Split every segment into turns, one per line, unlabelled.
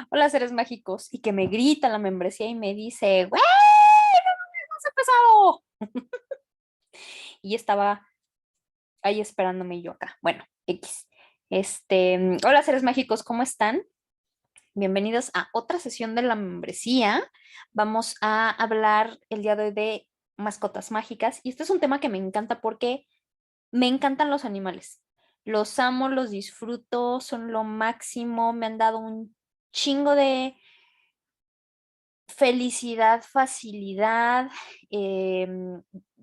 Hola, seres mágicos. Y que me grita la membresía y me dice, ¡güey! ¡No has empezado! Y estaba ahí esperándome y yo acá. Bueno, X. Hola, seres mágicos, ¿cómo están? Bienvenidos a otra sesión de la membresía. Vamos a hablar el día de hoy de mascotas mágicas. Y este es un tema que me encanta porque me encantan los animales. Los amo, los disfruto, son lo máximo. Me han dado un chingo de felicidad, facilidad,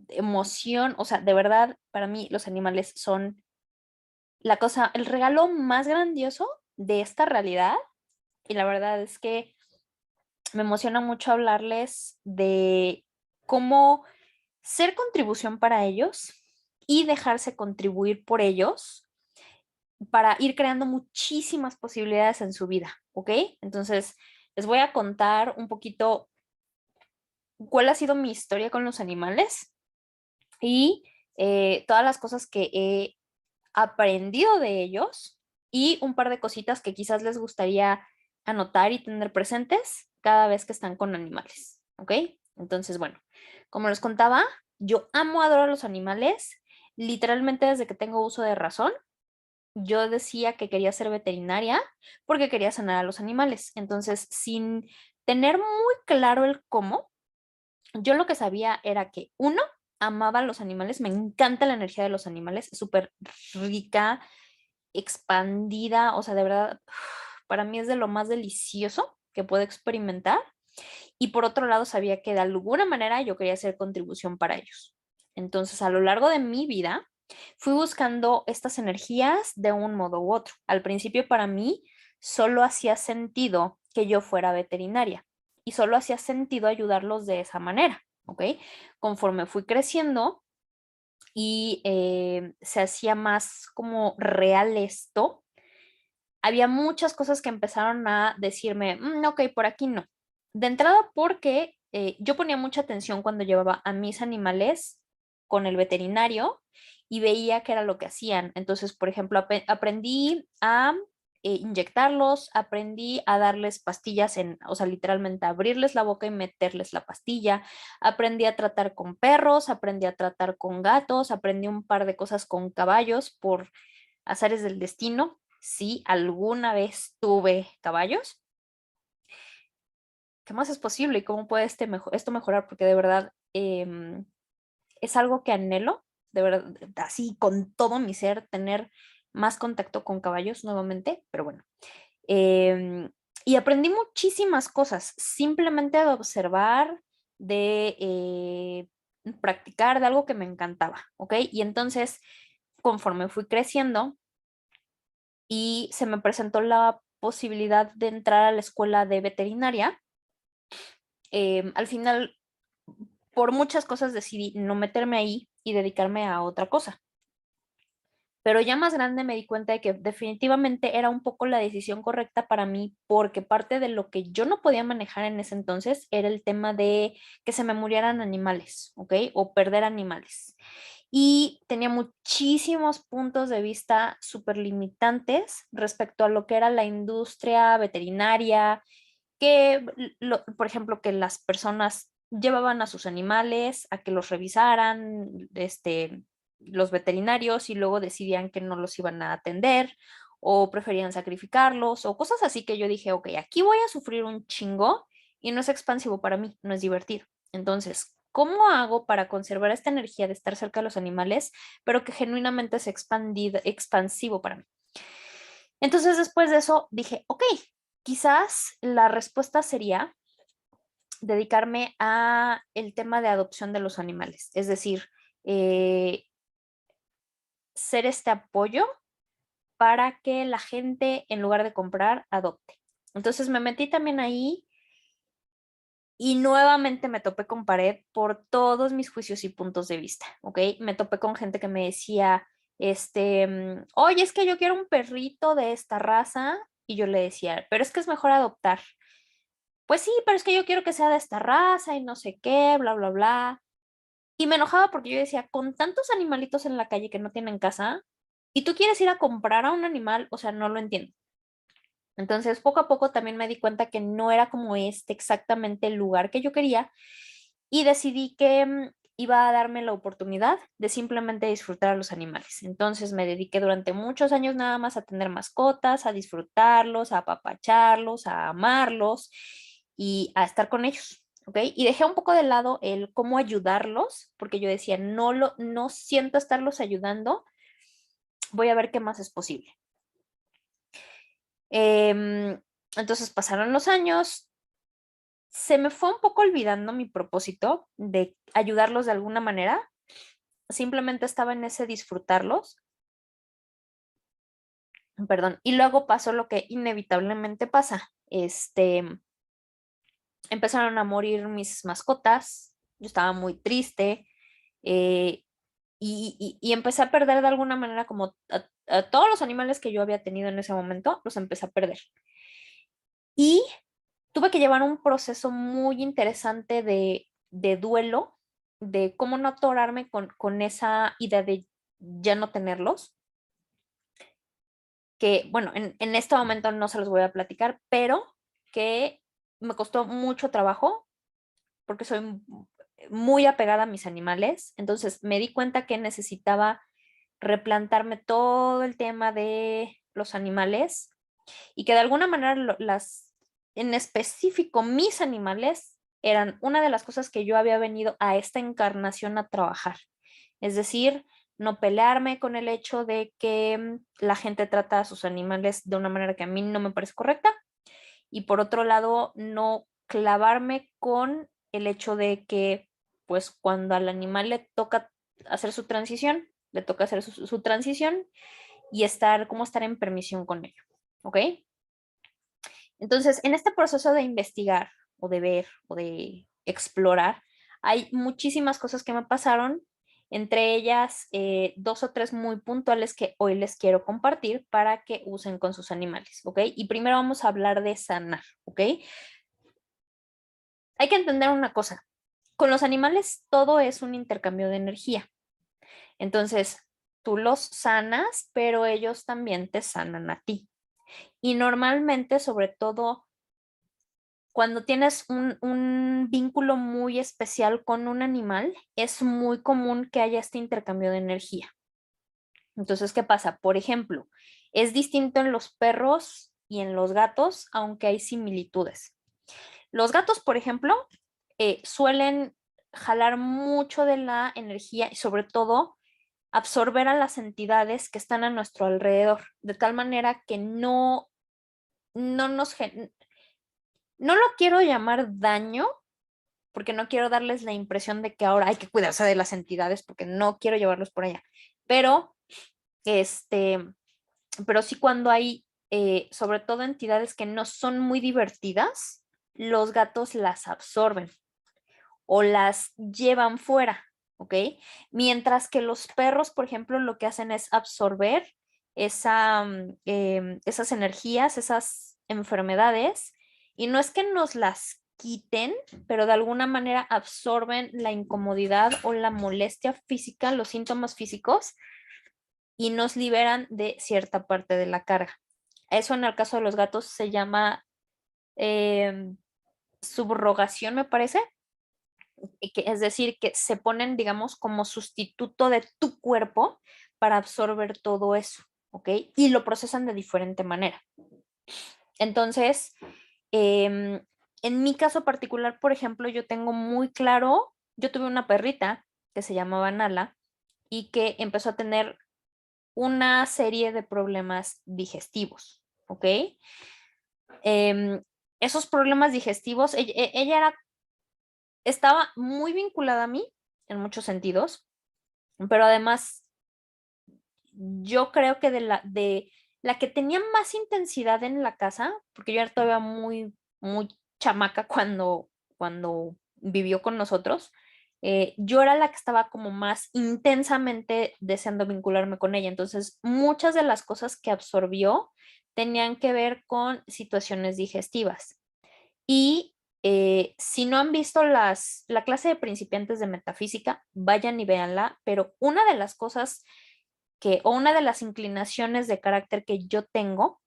emoción. O sea, de verdad, para mí los animales son la cosa, el regalo más grandioso de esta realidad. Y la verdad es que me emociona mucho hablarles de cómo ser contribución para ellos y dejarse contribuir por ellos para ir creando muchísimas posibilidades en su vida, ¿ok? Entonces, les voy a contar un poquito cuál ha sido mi historia con los animales y todas las cosas que he aprendido de ellos y un par de cositas que quizás les gustaría anotar y tener presentes cada vez que están con animales, ¿ok? Entonces, bueno, como les contaba, yo amo, adoro a los animales, literalmente desde que tengo uso de razón. Yo decía que quería ser veterinaria porque quería sanar a los animales. Entonces, sin tener muy claro el cómo, yo lo que sabía era que uno, amaba a los animales, me encanta la energía de los animales, es súper rica, expandida, o sea, de verdad, para mí es de lo más delicioso que puedo experimentar. Y por otro lado, sabía que de alguna manera yo quería hacer contribución para ellos. Entonces, a lo largo de mi vida, fui buscando estas energías de un modo u otro. Al principio, para mí, solo hacía sentido que yo fuera veterinaria y solo hacía sentido ayudarlos de esa manera, ¿ok? Conforme fui creciendo y se hacía más como real esto, había muchas cosas que empezaron a decirme, ok, por aquí no. De entrada porque yo ponía mucha atención cuando llevaba a mis animales con el veterinario y veía qué era lo que hacían. Entonces, por ejemplo, aprendí a inyectarlos, aprendí a darles pastillas o sea, literalmente abrirles la boca y meterles la pastilla. Aprendí a tratar con perros, aprendí a tratar con gatos, aprendí un par de cosas con caballos por azares del destino. Sí, alguna vez tuve caballos. ¿Qué más es posible y cómo puede esto mejorar? Porque de verdad es algo que anhelo, de verdad, así con todo mi ser, tener más contacto con caballos nuevamente, pero bueno. Em, y aprendí muchísimas cosas, simplemente de observar, de practicar, de algo que me encantaba, ¿ok? Y entonces, conforme fui creciendo, y se me presentó la posibilidad de entrar a la escuela de veterinaria. Al final, por muchas cosas decidí no meterme ahí y dedicarme a otra cosa. Pero ya más grande me di cuenta de que definitivamente era un poco la decisión correcta para mí, porque parte de lo que yo no podía manejar en ese entonces era el tema de que se me murieran animales, ¿ok? O perder animales. Y tenía muchísimos puntos de vista súper limitantes respecto a lo que era la industria veterinaria, que, por ejemplo, que las personas llevaban a sus animales a que los revisaran, los veterinarios y luego decidían que no los iban a atender o preferían sacrificarlos o cosas así que yo dije, ok, aquí voy a sufrir un chingo y no es expansivo para mí, no es divertido. Entonces, ¿cómo hago para conservar esta energía de estar cerca de los animales, pero que genuinamente es expansivo para mí? Entonces, después de eso, dije, ok, quizás la respuesta sería dedicarme a el tema de adopción de los animales, es decir, eh, ser este apoyo para que la gente, en lugar de comprar, adopte. Entonces me metí también ahí y nuevamente me topé con pared por todos mis juicios y puntos de vista, ¿ok? Me topé con gente que me decía, oye, es que yo quiero un perrito de esta raza y yo le decía, pero es que es mejor adoptar. Pues sí, pero es que yo quiero que sea de esta raza y no sé qué, bla, bla, bla. Y me enojaba porque yo decía, con tantos animalitos en la calle que no tienen casa, y tú quieres ir a comprar a un animal, o sea, no lo entiendo. Entonces, poco a poco también me di cuenta que no era como exactamente el lugar que yo quería y decidí que iba a darme la oportunidad de simplemente disfrutar a los animales. Entonces me dediqué durante muchos años nada más a tener mascotas, a disfrutarlos, a apapacharlos, a amarlos y a estar con ellos. ¿Ok? Y dejé un poco de lado el cómo ayudarlos, porque yo decía, no siento estarlos ayudando, voy a ver qué más es posible. Entonces pasaron los años, se me fue un poco olvidando mi propósito de ayudarlos de alguna manera, simplemente estaba en ese disfrutarlos, perdón, y luego pasó lo que inevitablemente pasa, empezaron a morir mis mascotas, yo estaba muy triste, eh, y empecé a perder de alguna manera como a todos los animales que yo había tenido en ese momento, los empecé a perder. Y tuve que llevar un proceso muy interesante de duelo, de cómo no atorarme con esa idea de ya no tenerlos, que bueno, en este momento no se los voy a platicar, pero que me costó mucho trabajo porque soy muy apegada a mis animales, entonces me di cuenta que necesitaba replantarme todo el tema de los animales y que de alguna manera en específico mis animales eran una de las cosas que yo había venido a esta encarnación a trabajar. Es decir, no pelearme con el hecho de que la gente trata a sus animales de una manera que a mí no me parece correcta y por otro lado, no clavarme con el hecho de que pues cuando al animal le toca hacer su transición, le toca hacer su transición y cómo estar en permisión con ello. ¿Ok? Entonces, en este proceso de investigar o de ver o de explorar, hay muchísimas cosas que me pasaron, entre ellas dos o tres muy puntuales que hoy les quiero compartir para que usen con sus animales, ¿ok? Y primero vamos a hablar de sanar, ¿ok? Hay que entender una cosa, con los animales todo es un intercambio de energía. Entonces, tú los sanas, pero ellos también te sanan a ti. Y normalmente, sobre todo cuando tienes un vínculo muy especial con un animal, es muy común que haya este intercambio de energía. Entonces, ¿qué pasa? Por ejemplo, es distinto en los perros y en los gatos, aunque hay similitudes. Los gatos, por ejemplo, suelen jalar mucho de la energía y sobre todo absorber a las entidades que están a nuestro alrededor, de tal manera que no no lo quiero llamar daño, porque no quiero darles la impresión de que ahora hay que cuidarse de las entidades, porque no quiero llevarlos por allá. Pero, este, pero sí cuando hay, sobre todo entidades que no son muy divertidas, los gatos las absorben o las llevan fuera, ¿ok? Mientras que los perros, por ejemplo, lo que hacen es absorber esas energías, esas enfermedades, y no es que nos las quiten, pero de alguna manera absorben la incomodidad o la molestia física, los síntomas físicos, y nos liberan de cierta parte de la carga. Eso en el caso de los gatos se llama eh, subrogación, me parece, es decir, que se ponen, digamos, como sustituto de tu cuerpo para absorber todo eso, ¿ok? Y lo procesan de diferente manera. Entonces, en mi caso particular, por ejemplo, yo tengo muy claro, yo tuve una perrita que se llamaba Nala y que empezó a tener una serie de problemas digestivos, ¿ok? Esos problemas digestivos, ella estaba muy vinculada a mí en muchos sentidos, pero además yo creo que de la que tenía más intensidad en la casa, porque yo era todavía muy chamaca cuando vivió con nosotros, yo era la que estaba como más intensamente deseando vincularme con ella. Entonces, muchas de las cosas que absorbió tenían que ver con situaciones digestivas. Y si no han visto la clase de principiantes de metafísica, vayan y véanla, pero una de las cosas o una de las inclinaciones de carácter que yo tengo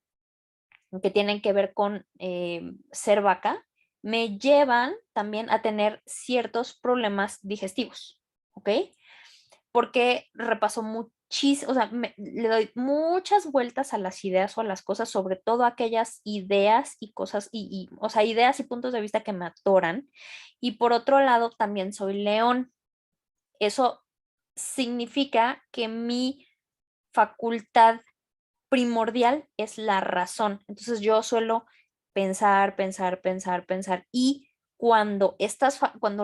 que tienen que ver con ser vaca, me llevan también a tener ciertos problemas digestivos, ¿ok? Porque repaso muchísimo, o sea, le doy muchas vueltas a las ideas o a las cosas, sobre todo aquellas ideas y cosas, o sea, ideas y puntos de vista que me atoran. Y por otro lado, también soy león. Eso significa que mi facultad primordial es la razón. Entonces yo suelo pensar, pensar, pensar, pensar y cuando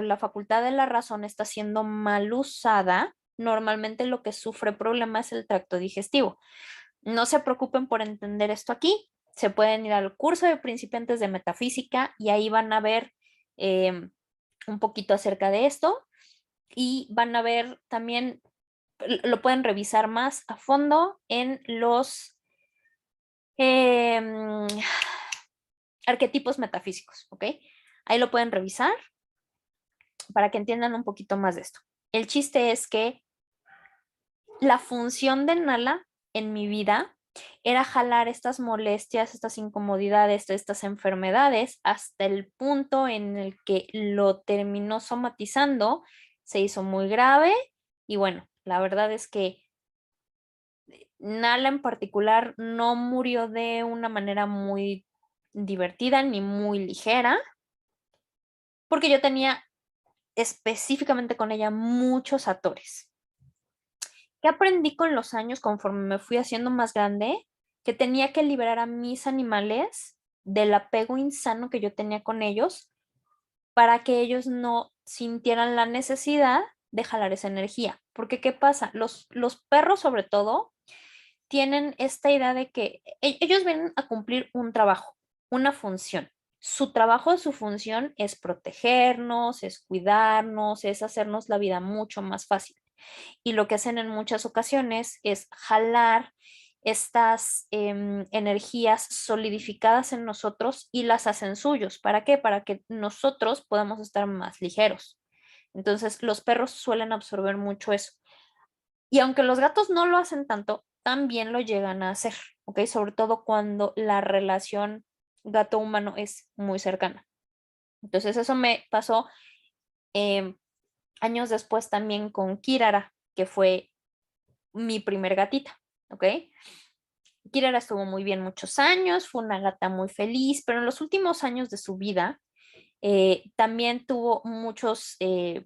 la facultad de la razón está siendo mal usada, normalmente lo que sufre problema es el tracto digestivo. No se preocupen por entender esto aquí. Se pueden ir al curso de principiantes de metafísica y ahí van a ver un poquito acerca de esto y van a ver también, lo pueden revisar más a fondo en los em, arquetipos metafísicos, ¿ok? Ahí lo pueden revisar para que entiendan un poquito más de esto. El chiste es que la función de Nala en mi vida era jalar estas molestias, estas incomodidades, estas enfermedades hasta el punto en el que lo terminó somatizando, se hizo muy grave y bueno, la verdad es que Nala en particular no murió de una manera muy divertida ni muy ligera, porque yo tenía específicamente con ella muchos atores. ¿Qué aprendí con los años conforme me fui haciendo más grande? Que tenía que liberar a mis animales del apego insano que yo tenía con ellos para que ellos no sintieran la necesidad de jalar esa energía. Porque ¿qué pasa? Los perros sobre todo tienen esta idea de que ellos vienen a cumplir un trabajo, una función. Su trabajo, su función es protegernos, es cuidarnos, es hacernos la vida mucho más fácil. Y lo que hacen en muchas ocasiones es jalar estas energías solidificadas en nosotros y las hacen suyos. ¿Para qué? Para que nosotros podamos estar más ligeros. Entonces, los perros suelen absorber mucho eso. Y aunque los gatos no lo hacen tanto, también lo llegan a hacer, ¿ok? Sobre todo cuando la relación gato-humano es muy cercana. Entonces eso me pasó eh, años después también con Kirara, que fue mi primer gatita, ¿ok? Kirara estuvo muy bien muchos años, fue una gata muy feliz, pero en los últimos años de su vida también tuvo muchos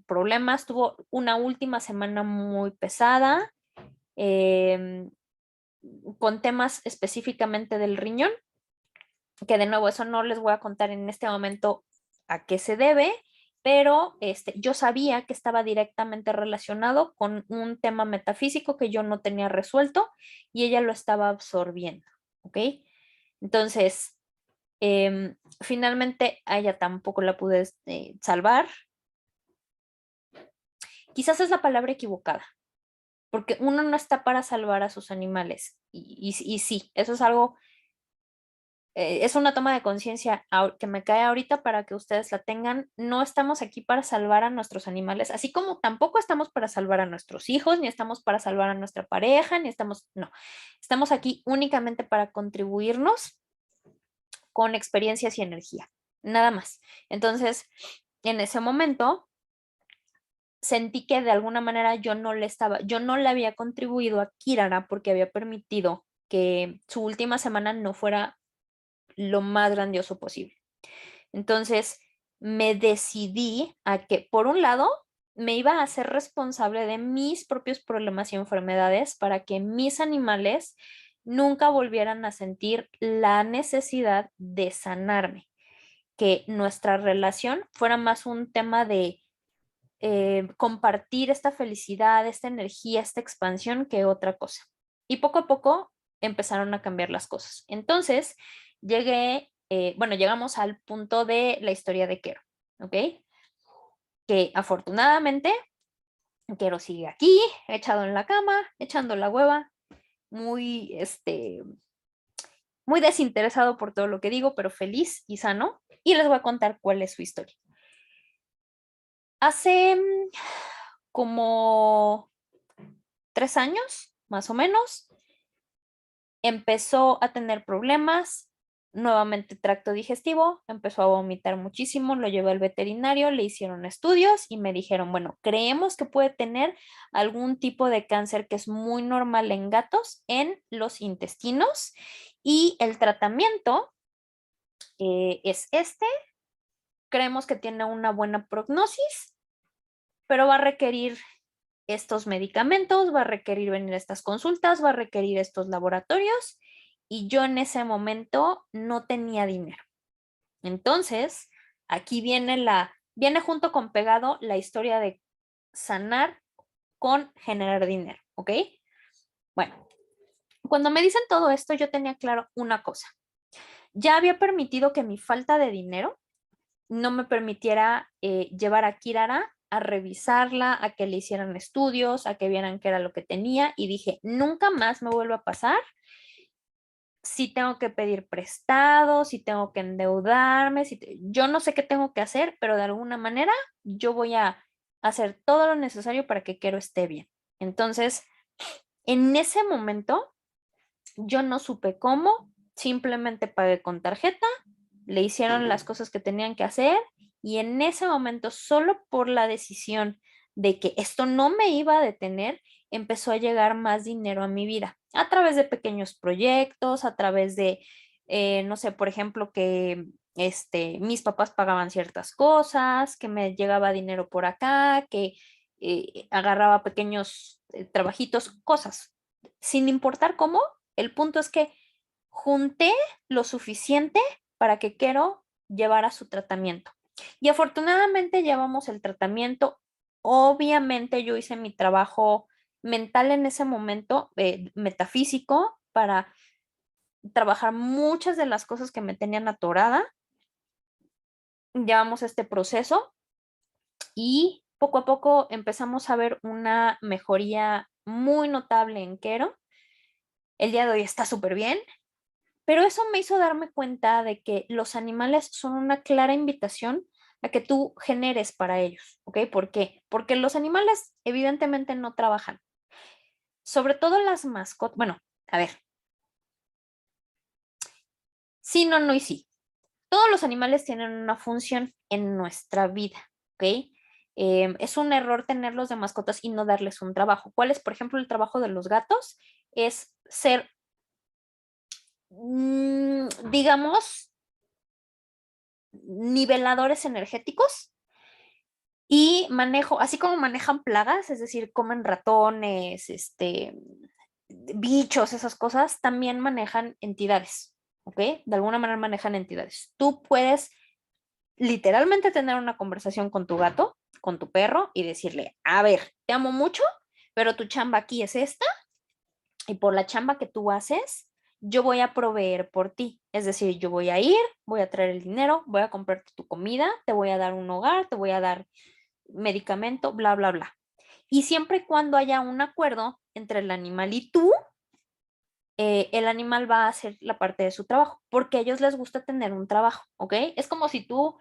problemas, tuvo una última semana muy pesada, em, con temas específicamente del riñón, que de nuevo eso no les voy a contar en este momento a qué se debe, pero yo sabía que estaba directamente relacionado con un tema metafísico que yo no tenía resuelto y ella lo estaba absorbiendo, ¿ok? Entonces, finalmente a ella tampoco la pude salvar. Quizás es la palabra equivocada, porque uno no está para salvar a sus animales. Y sí, eso es algo es una toma de conciencia que me cae ahorita para que ustedes la tengan. No estamos aquí para salvar a nuestros animales, así como tampoco estamos para salvar a nuestros hijos, ni estamos para salvar a nuestra pareja, ni estamos, no, estamos aquí únicamente para contribuirnos con experiencias y energía, nada más. Entonces, en ese momento sentí que de alguna manera yo no le había contribuido a Kirara porque había permitido que su última semana no fuera lo más grandioso posible. Entonces, me decidí a que, por un lado, me iba a hacer responsable de mis propios problemas y enfermedades para que mis animales nunca volvieran a sentir la necesidad de sanarme, que nuestra relación fuera más un tema de compartir esta felicidad, esta energía, esta expansión que otra cosa. Y poco a poco empezaron a cambiar las cosas. Entonces, bueno, llegamos al punto de la historia de Kero, ¿ok? Que afortunadamente Kero sigue aquí, echado en la cama, echando la hueva, muy, muy desinteresado por todo lo que digo, pero feliz y sano. Y les voy a contar cuál es su historia. Hace como 3 años, más o menos, empezó a tener problemas nuevamente tracto digestivo, empezó a vomitar muchísimo, lo llevé al veterinario, le hicieron estudios y me dijeron, bueno, creemos que puede tener algún tipo de cáncer que es muy normal en gatos en los intestinos y el tratamiento es este. Creemos que tiene una buena prognosis, pero va a requerir estos medicamentos, va a requerir venir a estas consultas, va a requerir estos laboratorios y yo en ese momento no tenía dinero. Entonces, aquí viene junto con pegado la historia de sanar con generar dinero, ¿ok? Bueno, cuando me dicen todo esto, yo tenía claro una cosa. Ya había permitido que mi falta de dinero no me permitiera llevar a Kirara a revisarla, a que le hicieran estudios, a que vieran qué era lo que tenía y dije, nunca más me vuelve a pasar si tengo que pedir prestado, si tengo que endeudarme, yo no sé qué tengo que hacer, pero de alguna manera yo voy a hacer todo lo necesario para que Quero esté bien. Entonces, en ese momento, yo no supe cómo, simplemente pagué con tarjeta, le hicieron las cosas que tenían que hacer y en ese momento, solo por la decisión de que esto no me iba a detener, empezó a llegar más dinero a mi vida a través de pequeños proyectos, a través de, no sé, por ejemplo, que mis papás pagaban ciertas cosas, que me llegaba dinero por acá, que agarraba pequeños trabajitos, cosas, sin importar cómo. El punto es que junté lo suficiente para que Quero llevara su tratamiento. Y afortunadamente llevamos el tratamiento. Obviamente yo hice mi trabajo mental en ese momento, metafísico, para trabajar muchas de las cosas que me tenían atorada. Llevamos este proceso y poco a poco empezamos a ver una mejoría muy notable en Quero. El día de hoy está súper bien. Pero eso me hizo darme cuenta de que los animales son una clara invitación a que tú generes para ellos, ¿ok? ¿Por qué? Porque los animales evidentemente no trabajan. Sobre todo las mascotas, bueno, a ver, sí, no, no y sí. Todos los animales tienen una función en nuestra vida, ¿ok? Es un error tenerlos de mascotas y no darles un trabajo. ¿Cuál es, por ejemplo, el trabajo de los gatos? Es ser, digamos, niveladores energéticos y manejo, así como manejan plagas, es decir, comen ratones, bichos, esas cosas, también manejan entidades, ¿ok? De alguna manera manejan entidades. Tú puedes literalmente tener una conversación con tu gato, con tu perro y decirle, a ver, te amo mucho, pero tu chamba aquí es esta y por la chamba que tú haces, yo voy a proveer por ti. Es decir, yo voy a ir, voy a traer el dinero, voy a comprarte tu comida, te voy a dar un hogar, te voy a dar medicamento, bla, bla, bla. Y siempre y cuando haya un acuerdo entre el animal y tú, el animal va a hacer la parte de su trabajo, porque a ellos les gusta tener un trabajo, ¿ok? Es como si tú,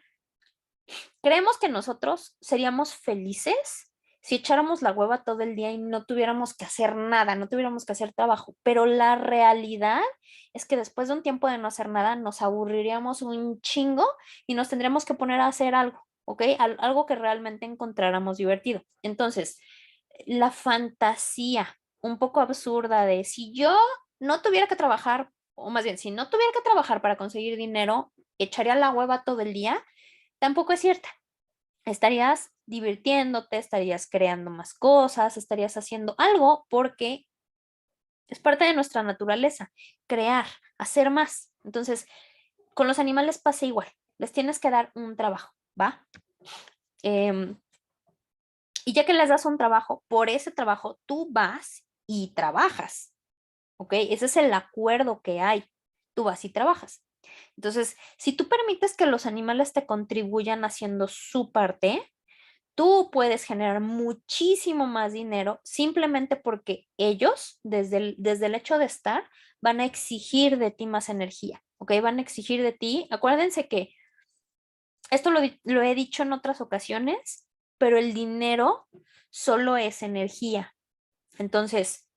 creemos que nosotros seríamos felices si echáramos la hueva todo el día y no tuviéramos que hacer nada, no tuviéramos que hacer trabajo, pero la realidad es que después de un tiempo de no hacer nada, nos aburriríamos un chingo y nos tendríamos que poner a hacer algo, ¿ok? Algo que realmente encontráramos divertido. Entonces, la fantasía un poco absurda de si yo no tuviera que trabajar, o más bien, si no tuviera que trabajar para conseguir dinero, echaría la hueva todo el día, tampoco es cierta. Estarías divirtiéndote, estarías creando más cosas, estarías haciendo algo porque es parte de nuestra naturaleza, crear, hacer más. Entonces, con los animales pasa igual, les tienes que dar un trabajo, ¿va? Em, y ya que les das un trabajo, por ese trabajo tú vas y trabajas, ¿ok? Ese es el acuerdo que hay. Tú vas y trabajas. Entonces, si tú permites que los animales te contribuyan haciendo su parte, tú puedes generar muchísimo más dinero simplemente porque ellos, desde el hecho de estar, van a exigir de ti más energía, ¿ok? Van a exigir de ti. Acuérdense que esto lo he dicho en otras ocasiones, pero el dinero solo es energía. Entonces,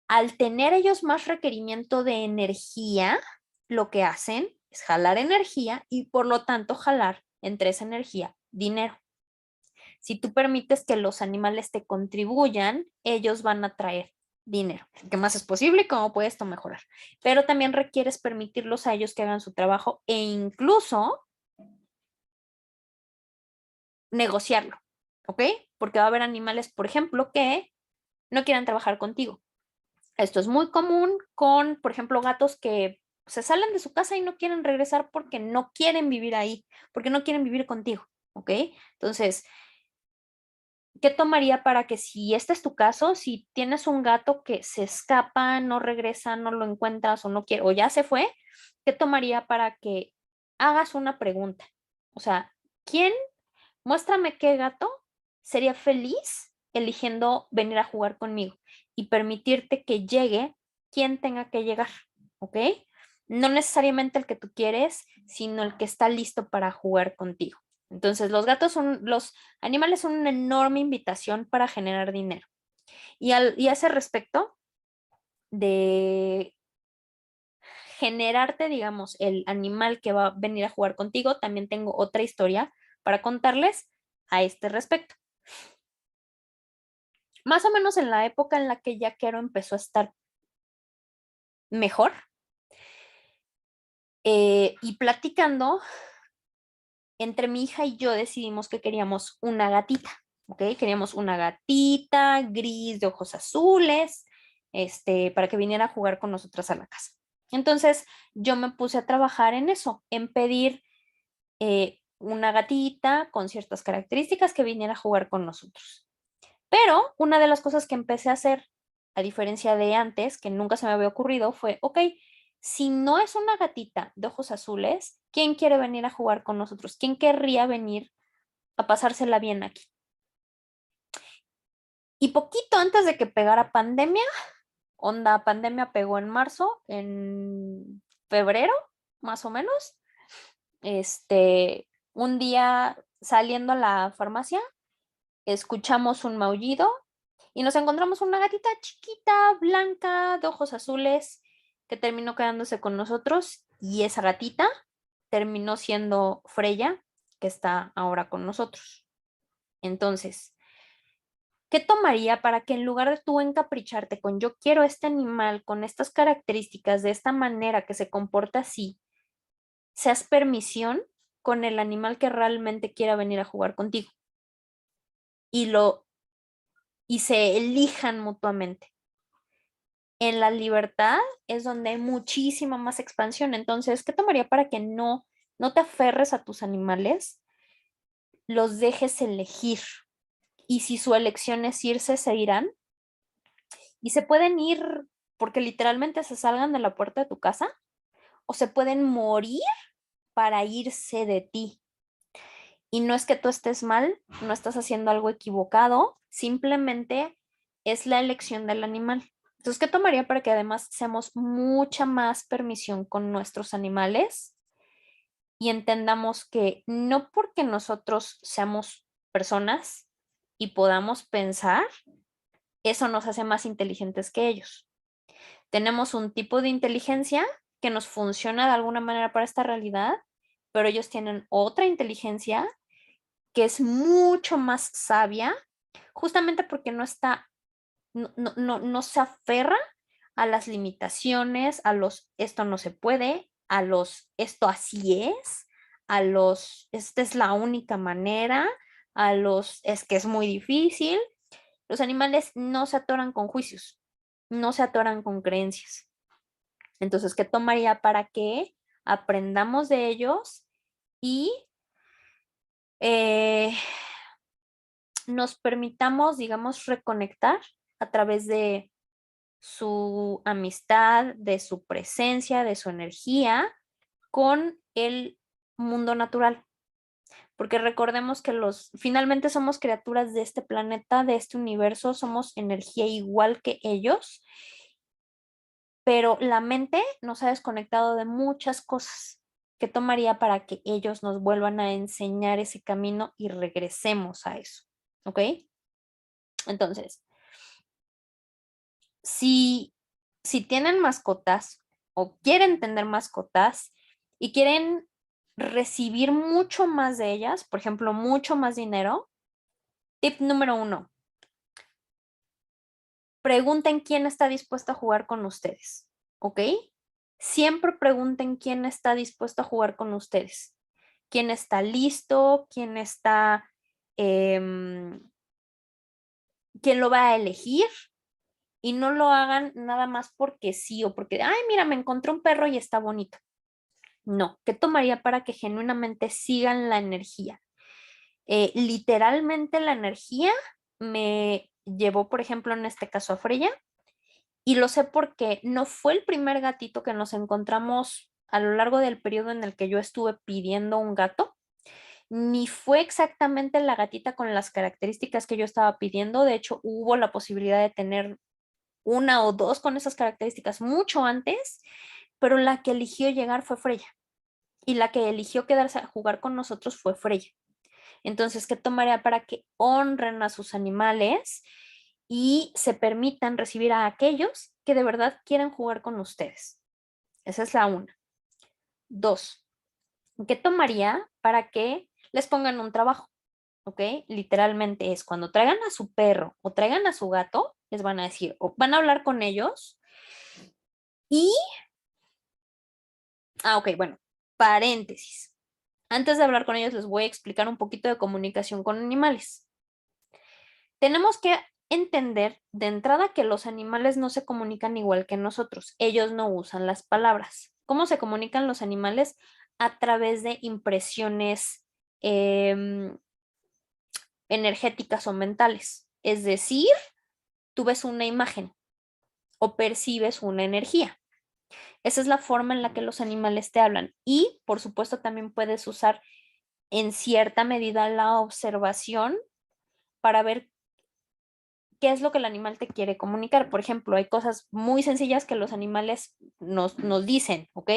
al tener ellos más requerimiento de energía, lo que hacen es jalar energía y por lo tanto jalar entre esa energía dinero. Si tú permites que los animales te contribuyan, ellos van a traer dinero. ¿Qué más es posible y cómo puedes tú mejorar? Pero también requieres permitirlos a ellos que hagan su trabajo e incluso negociarlo, ¿ok? Porque va a haber animales, por ejemplo, que no quieran trabajar contigo. Esto es muy común con, por ejemplo, gatos que se salen de su casa y no quieren regresar porque no quieren vivir ahí, porque no quieren vivir contigo, ¿ok? Entonces, ¿qué tomaría para que si este es tu caso, si tienes un gato que se escapa, no regresa, no lo encuentras o no quiere, o ya se fue, ¿qué tomaría para que hagas una pregunta? O sea, ¿quién, muéstrame qué gato sería feliz eligiendo venir a jugar conmigo y permitirte que llegue quien tenga que llegar, ¿ok? No necesariamente el que tú quieres, sino el que está listo para jugar contigo. Entonces, los animales son una enorme invitación para generar dinero. Y a ese respecto de generarte, digamos, el animal que va a venir a jugar contigo, también tengo otra historia para contarles a este respecto. Más o menos en la época en la que Yaquero empezó a estar mejor y platicando, entre mi hija y yo decidimos que queríamos una gatita, ¿ok? Queríamos una gatita gris de ojos azules, para que viniera a jugar con nosotras a la casa. Entonces yo me puse a trabajar en eso, en pedir una gatita con ciertas características que viniera a jugar con nosotros. Pero una de las cosas que empecé a hacer, a diferencia de antes, que nunca se me había ocurrido, fue, ok, si no es una gatita de ojos azules, ¿quién quiere venir a jugar con nosotros? ¿Quién querría venir a pasársela bien aquí? Y poquito antes de que pegara pandemia, onda pandemia pegó en marzo, en febrero, más o menos, un día saliendo a la farmacia, escuchamos un maullido y nos encontramos una gatita chiquita, blanca, de ojos azules, que terminó quedándose con nosotros y esa gatita terminó siendo Freya, que está ahora con nosotros. Entonces, ¿qué tomaría para que en lugar de tú encapricharte con yo quiero este animal con estas características, de esta manera que se comporta así, seas permisión con el animal que realmente quiera venir a jugar contigo y y se elijan mutuamente? En la libertad es donde hay muchísima más expansión. Entonces, ¿qué tomaría para que no te aferres a tus animales, los dejes elegir? Y si su elección es irse, se irán. Y se pueden ir porque literalmente se salgan de la puerta de tu casa o se pueden morir para irse de ti. Y no es que tú estés mal, no estás haciendo algo equivocado, simplemente es la elección del animal. Entonces, ¿qué tomaría para que además seamos mucha más permisión con nuestros animales y entendamos que no porque nosotros seamos personas y podamos pensar, eso nos hace más inteligentes que ellos? Tenemos un tipo de inteligencia que nos funciona de alguna manera para esta realidad, pero ellos tienen otra inteligencia que es mucho más sabia, justamente porque no se aferra a las limitaciones, a los esto no se puede, a los esto así es, a los esta es la única manera, a los es que es muy difícil. Los animales no se atoran con juicios, no se atoran con creencias. Entonces, ¿qué tomaría para que aprendamos de ellos y eh, nos permitamos, digamos, reconectar a través de su amistad, de su presencia, de su energía con el mundo natural? Porque recordemos que finalmente somos criaturas de este planeta, de este universo, somos energía igual que ellos, pero la mente nos ha desconectado de muchas cosas. ¿Qué tomaría para que ellos nos vuelvan a enseñar ese camino y regresemos a eso? ¿Ok? Entonces, si, si tienen mascotas o quieren tener mascotas y quieren recibir mucho más de ellas, por ejemplo, mucho más dinero, tip número 1, pregunten quién está dispuesto a jugar con ustedes, ¿ok? Siempre pregunten quién está dispuesto a jugar con ustedes, quién está listo, em, quién lo va a elegir y no lo hagan nada más porque sí o porque, ay, mira, me encontré un perro y está bonito. No, ¿qué tomaría para que genuinamente sigan la energía? Literalmente la energía me llevó, por ejemplo, en este caso a Freya, y lo sé porque no fue el primer gatito que nos encontramos a lo largo del periodo en el que yo estuve pidiendo un gato, ni fue exactamente la gatita con las características que yo estaba pidiendo. De hecho, hubo la posibilidad de tener una o dos con esas características mucho antes, pero la que eligió llegar fue Freya y la que eligió quedarse a jugar con nosotros fue Freya. Entonces, ¿qué tomaría para que honren a sus animales y se permitan recibir a aquellos que de verdad quieren jugar con ustedes? Esa es la una. Dos, ¿qué tomaría para que les pongan un trabajo? ¿Ok? Literalmente es cuando traigan a su perro o traigan a su gato, les van a decir, o van a hablar con ellos y, ok, bueno, paréntesis. Antes de hablar con ellos, les voy a explicar un poquito de comunicación con animales. Tenemos que entender de entrada que los animales no se comunican igual que nosotros. Ellos no usan las palabras. ¿Cómo se comunican los animales? A través de impresiones energéticas o mentales. Es decir, tú ves una imagen o percibes una energía. Esa es la forma en la que los animales te hablan. Y, por supuesto, también puedes usar en cierta medida la observación para ver qué es lo que el animal te quiere comunicar. Por ejemplo, hay cosas muy sencillas que los animales nos dicen, ¿ok?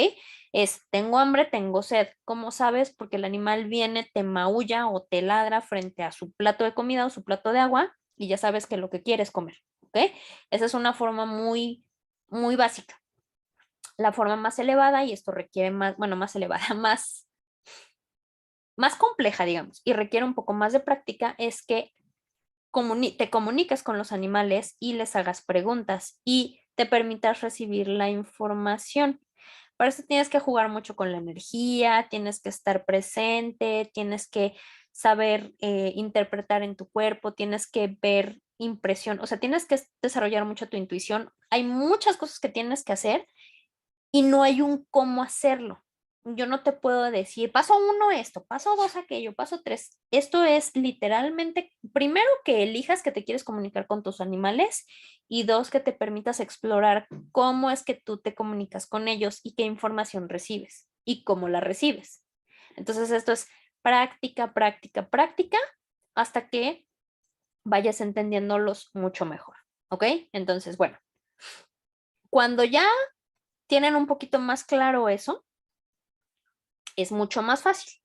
Es, tengo hambre, tengo sed. ¿Cómo sabes? Porque el animal viene, te maulla o te ladra frente a su plato de comida o su plato de agua y ya sabes que lo que quiere es comer, ¿ok? Esa es una forma muy, muy básica. La forma más elevada, y esto requiere más, bueno, más elevada, más compleja, digamos, y requiere un poco más de práctica, es que te comuniques con los animales y les hagas preguntas y te permitas recibir la información. Para eso tienes que jugar mucho con la energía, tienes que estar presente, tienes que saber interpretar en tu cuerpo, tienes que ver impresión, o sea, tienes que desarrollar mucho tu intuición. Hay muchas cosas que tienes que hacer y no hay un cómo hacerlo. Yo no te puedo decir, paso uno esto, paso dos aquello, paso tres. Esto es literalmente, primero que elijas que te quieres comunicar con tus animales y dos que te permitas explorar cómo es que tú te comunicas con ellos y qué información recibes y cómo la recibes. Entonces esto es práctica, práctica, práctica hasta que vayas entendiéndolos mucho mejor. ¿Ok? Entonces, bueno, cuando ya tienen un poquito más claro eso, es mucho más fácil,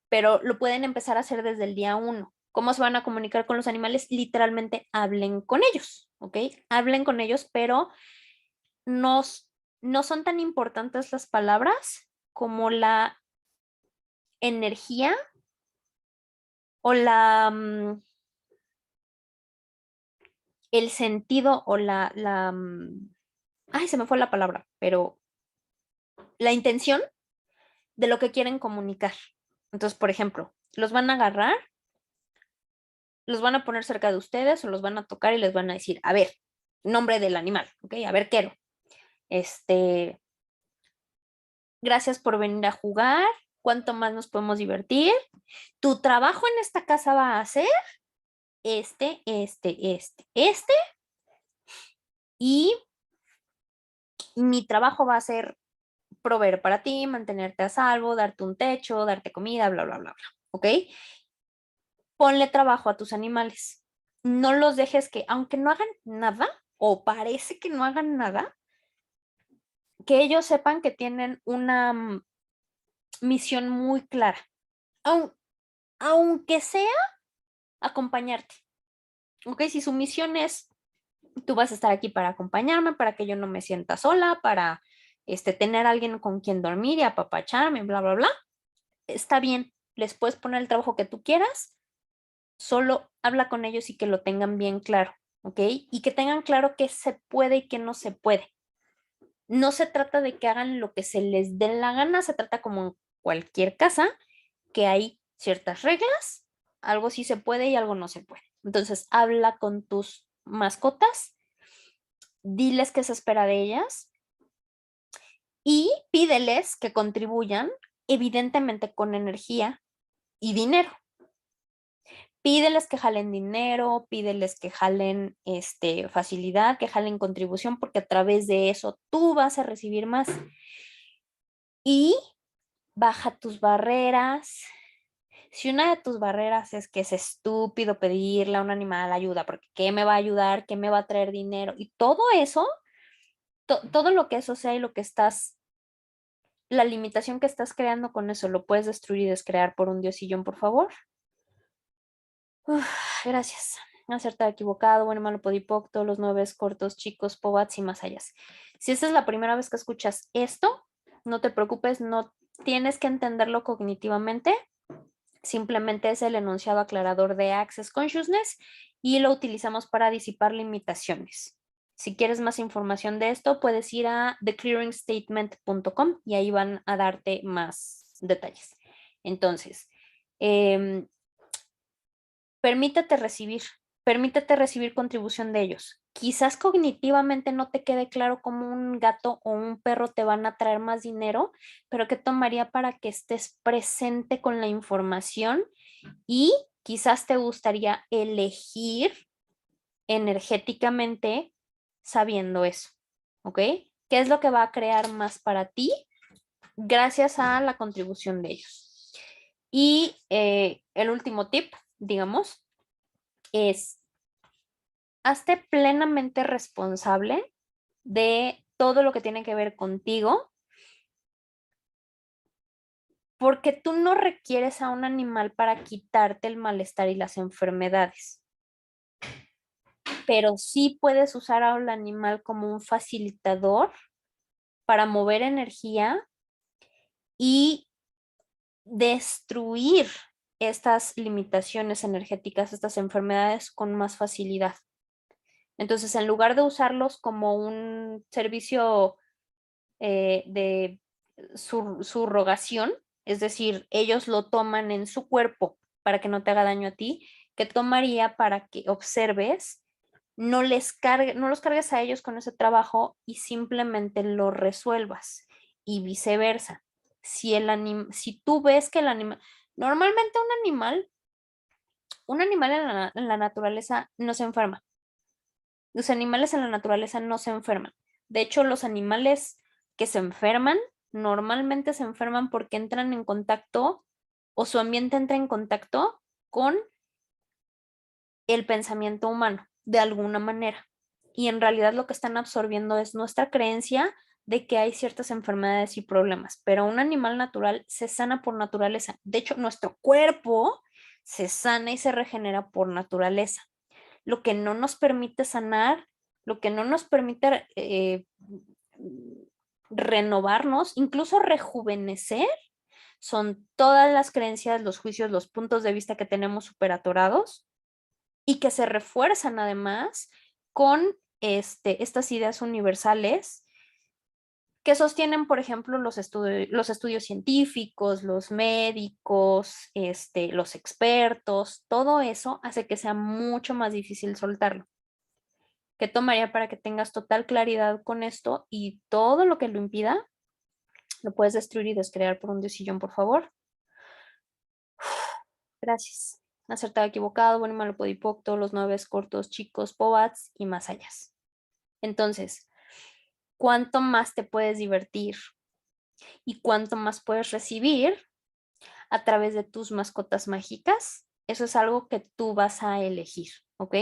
pero lo pueden empezar a hacer desde el día uno. ¿Cómo se van a comunicar con los animales? Literalmente hablen con ellos, ¿ok? Hablen con ellos, pero no, no son tan importantes las palabras como la energía o el sentido o ay, se me fue la palabra, pero la intención de lo que quieren comunicar. Entonces, por ejemplo, los van a agarrar, los van a poner cerca de ustedes o los van a tocar y les van a decir, a ver, nombre del animal, ¿ok? A ver, Quero, este, gracias por venir a jugar, ¿cuánto más nos podemos divertir? Tu trabajo en esta casa va a ser este, y mi trabajo va a ser proveer para ti, mantenerte a salvo, darte un techo, darte comida, bla, bla, bla, bla, ¿ok? Ponle trabajo a tus animales. No los dejes que, aunque no hagan nada, o parece que no hagan nada, que ellos sepan que tienen una misión muy clara, Aun- aunque sea acompañarte. ¿Ok? Si su misión es, tú vas a estar aquí para acompañarme, para que yo no me sienta sola, para tener a alguien con quien dormir y apapacharme, bla, bla, bla, está bien, les puedes poner el trabajo que tú quieras, solo habla con ellos y que lo tengan bien claro, ¿ok? Y que tengan claro qué se puede y qué no se puede. No se trata de que hagan lo que se les dé la gana, se trata como en cualquier casa, que hay ciertas reglas, algo sí se puede y algo no se puede. Entonces, habla con tus mascotas, diles qué se espera de ellas y pídeles que contribuyan, evidentemente con energía y dinero. Pídeles que jalen dinero, pídeles que jalen facilidad, que jalen contribución, porque a través de eso tú vas a recibir más. Y baja tus barreras. Si una de tus barreras es que es estúpido pedirle a un animal ayuda, porque ¿qué me va a ayudar? ¿Qué me va a traer dinero? Y todo eso, todo lo que eso sea y lo que estás, la limitación que estás creando con eso, lo puedes destruir y descrear por un diosillón, por favor. Uf, gracias. Acertado, equivocado, bueno, malo, podipocto, los 9 cortos, chicos, pobats y más allá. Si esta es la primera vez que escuchas esto, no te preocupes, no tienes que entenderlo cognitivamente. Simplemente es el enunciado aclarador de Access Consciousness y lo utilizamos para disipar limitaciones. Si quieres más información de esto, puedes ir a theclearingstatement.com y ahí van a darte más detalles. Entonces, eh, permítete recibir, permítete recibir contribución de ellos. Quizás cognitivamente no te quede claro cómo un gato o un perro te van a traer más dinero, pero ¿qué tomaría para que estés presente con la información? Y quizás te gustaría elegir energéticamente sabiendo eso, ¿ok? ¿Qué es lo que va a crear más para ti gracias a la contribución de ellos? Y el último tip, digamos, es hazte plenamente responsable de todo lo que tiene que ver contigo, porque tú no requieres a un animal para quitarte el malestar y las enfermedades, pero sí puedes usar al animal como un facilitador para mover energía y destruir estas limitaciones energéticas, estas enfermedades con más facilidad. Entonces, en lugar de usarlos como un servicio de subrogación, es decir, ellos lo toman en su cuerpo para que no te haga daño a ti, ¿qué tomaría para que observes? No los cargues a ellos con ese trabajo y simplemente lo resuelvas y viceversa. Si tú ves que el animal, normalmente un animal en la naturaleza no se enferma. Los animales en la naturaleza no se enferman. De hecho, los animales que se enferman normalmente se enferman porque entran en contacto o su ambiente entra en contacto con el pensamiento humano de alguna manera. Y en realidad lo que están absorbiendo es nuestra creencia de que hay ciertas enfermedades y problemas, pero un animal natural se sana por naturaleza. De hecho, nuestro cuerpo se sana y se regenera por naturaleza. Lo que no nos permite sanar, lo que no nos permite renovarnos, incluso rejuvenecer, son todas las creencias, los juicios, los puntos de vista que tenemos superatorados y que se refuerzan además con estas ideas universales que sostienen, por ejemplo, los estudios científicos, los médicos, los expertos, todo eso hace que sea mucho más difícil soltarlo. ¿Qué tomaría para que tengas total claridad con esto y todo lo que lo impida, lo puedes destruir y descrear por un diosillón, por favor? Gracias. Acertado, equivocado, bueno, malo, podipocto, los 9 cortos, chicos, pobats y más allá. Entonces, ¿cuánto más te puedes divertir y cuánto más puedes recibir a través de tus mascotas mágicas? Eso es algo que tú vas a elegir, ¿ok?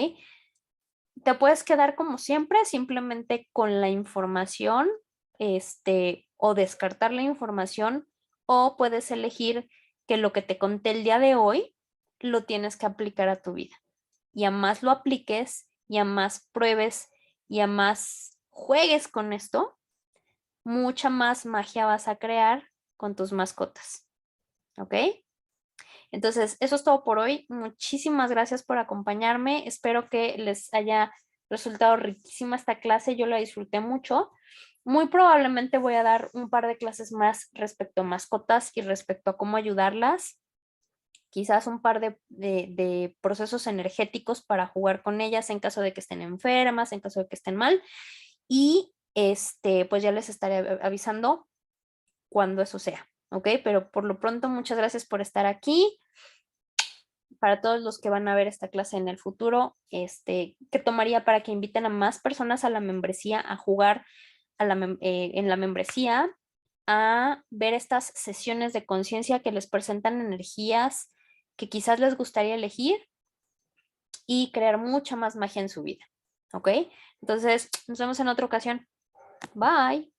Te puedes quedar como siempre, simplemente con la información, o descartar la información, o puedes elegir que lo que te conté el día de hoy lo tienes que aplicar a tu vida. Y a más lo apliques, y a más pruebes, y a más juegues con esto, mucha más magia vas a crear con tus mascotas. ¿Ok? Entonces, eso es todo por hoy. Muchísimas gracias por acompañarme. Espero que les haya resultado riquísima esta clase. Yo la disfruté mucho. Muy probablemente voy a dar un par de clases más respecto a mascotas y respecto a cómo ayudarlas. Quizás un par de procesos energéticos para jugar con ellas en caso de que estén enfermas, en caso de que estén mal. Y pues ya les estaré avisando cuando eso sea, ¿ok? Pero por lo pronto, muchas gracias por estar aquí. Para todos los que van a ver esta clase en el futuro, ¿qué tomaría para que inviten a más personas a la membresía a jugar en la membresía, a ver estas sesiones de conciencia que les presentan energías que quizás les gustaría elegir y crear mucha más magia en su vida? ¿Ok? Entonces, nos vemos en otra ocasión. Bye.